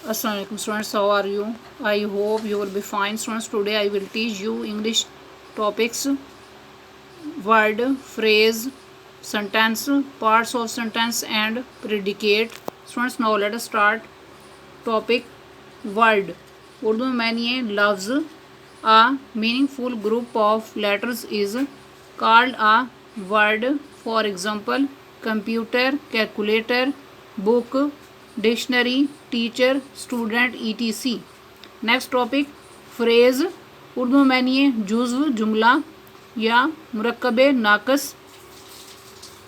Assalamualaikum students, how are you? I hope you will be fine students. Today I will teach you English topics, word, phrase, sentence, parts of sentence and predicate. Students, now let us start. Topic word. Urdu में मानिए लफ्ज़. A meaningful group of letters is called a word. For example, computer, calculator, book, dictionary, teacher, student, etc. Next topic phrase. Urdu में मानिए जुज़्व, जुमला या मुरक्कब नाकस.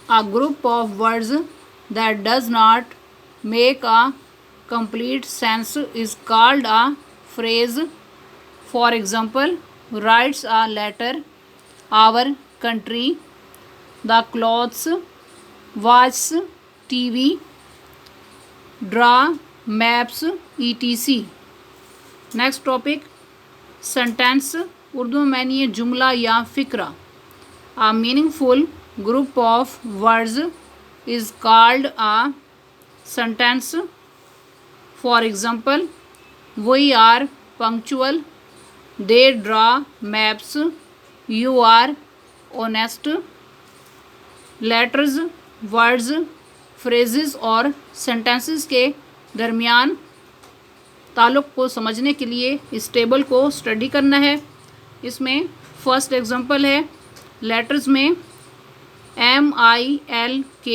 a group of words that does not make a complete sense is called a phrase. For example, writes a letter, our country, the clothes, watch TV, draw, maps, etc. Next topic sentence. Urdu में मानिए जुमला या फ़िक्रा. A meaningful group of words is called a sentence. For example, we are punctual, they draw maps, you are honest. Letters, words, phrases और sentences के दरमियान ताल्लुक़ को समझने के लिए इस टेबल को स्टडी करना है. इसमें फर्स्ट एग्जांपल है लेटर्स में MILK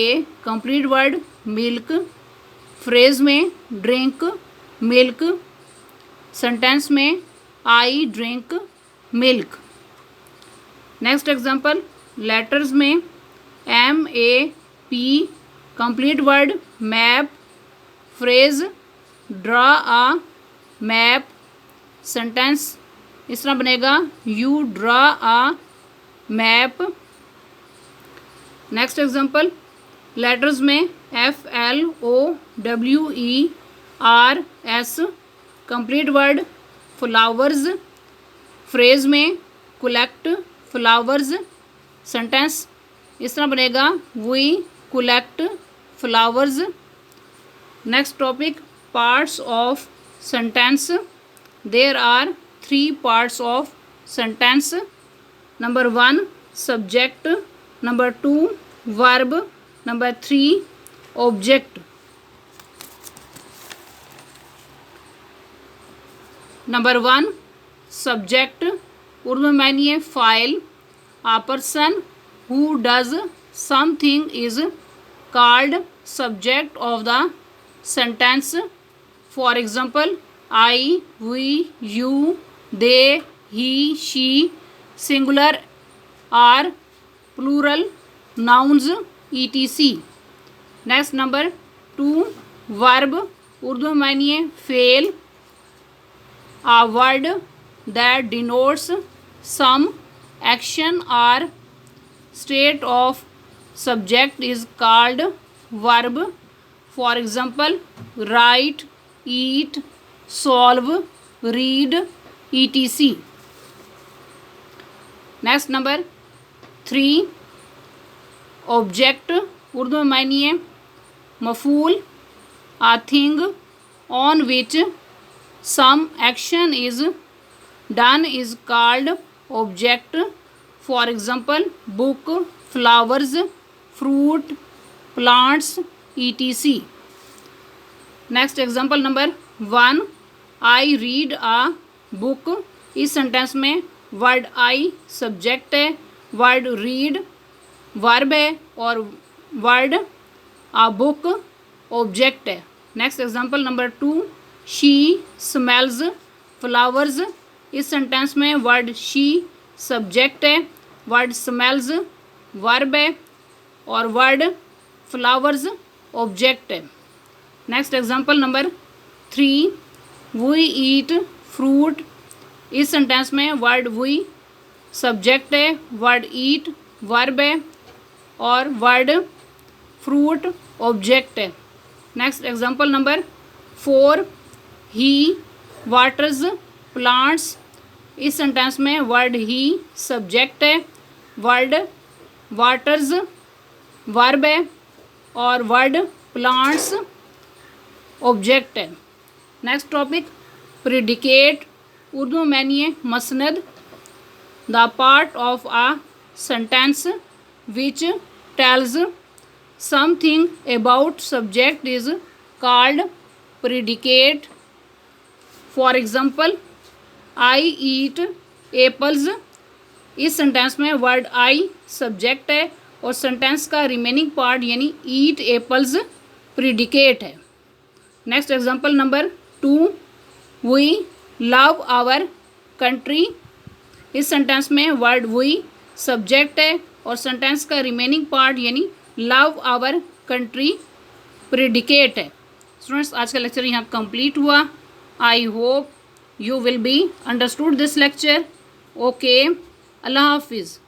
complete word milk. Phrase में ड्रिंक मिल्क. सेंटेंस में I drink milk. Next example letters में MAP complete word map. Phrase draw a map. Sentence इस तरह बनेगा you draw a map. Next example letters में FLOWERS complete word flowers. Phrase में collect flowers. Sentence इस तरह बनेगा we collect flowers. Next topic parts of sentence. There are 3 parts of sentence. Number 1 subject, number 2 verb, number 3 object. Number 1 subject. Urdu में मानिए फाइल. A person who does something is called subject of the sentence. For example I, we, you, they, he, she. Singular or, plural nouns etc. Next number 2 verb. Urdu में मानिए फेल. A word that denotes some action or state of subject is called verb. For example, write, eat, solve, read etc. Next number 3 object. Urdu में मानिए मफूल. A thing on which some action is done is called object. For example book, flowers, fruit, plants etc. Next example number 1 I read a book. इस sentence में word I subject है, word read verb है और word a book object है. Next example number 2 she smells flowers. इस sentence में word she subject है, word smells verb है और वर्ड फ्लावर्स ऑब्जेक्ट है. Next example number 3 we eat fruit. इस सेंटेंस में वर्ड वी सब्जेक्ट है, वर्ड ईट वर्ब है और वर्ड फ्रूट ऑब्जेक्ट है. Next example number 4 he waters plants. इस सेंटेंस में वर्ड ही सब्जेक्ट है, वर्ड वाटर्स वर्ब है और वर्ड प्लांट्स ऑब्जेक्ट है. नेक्स्ट टॉपिक प्रिडिकेट, उर्दू में मानिए मसनद, the part of a sentence which tells something about subject is called predicate. For example I eat apples, इस sentence में word I subject है और सेंटेंस का रिमेनिंग पार्ट यानी ईट एप्पल्स प्रिडिकेट है। Next example number 2, we love our country, इस sentence में word we subject है और सेंटेंस का रिमेनिंग पार्ट यानी लव आवर कंट्री प्रिडिकेट है। स्टूडेंट्स, आज का लेक्चर यहाँ कंप्लीट हुआ। I hope you will be understood this lecture. Okay, Allah Hafiz.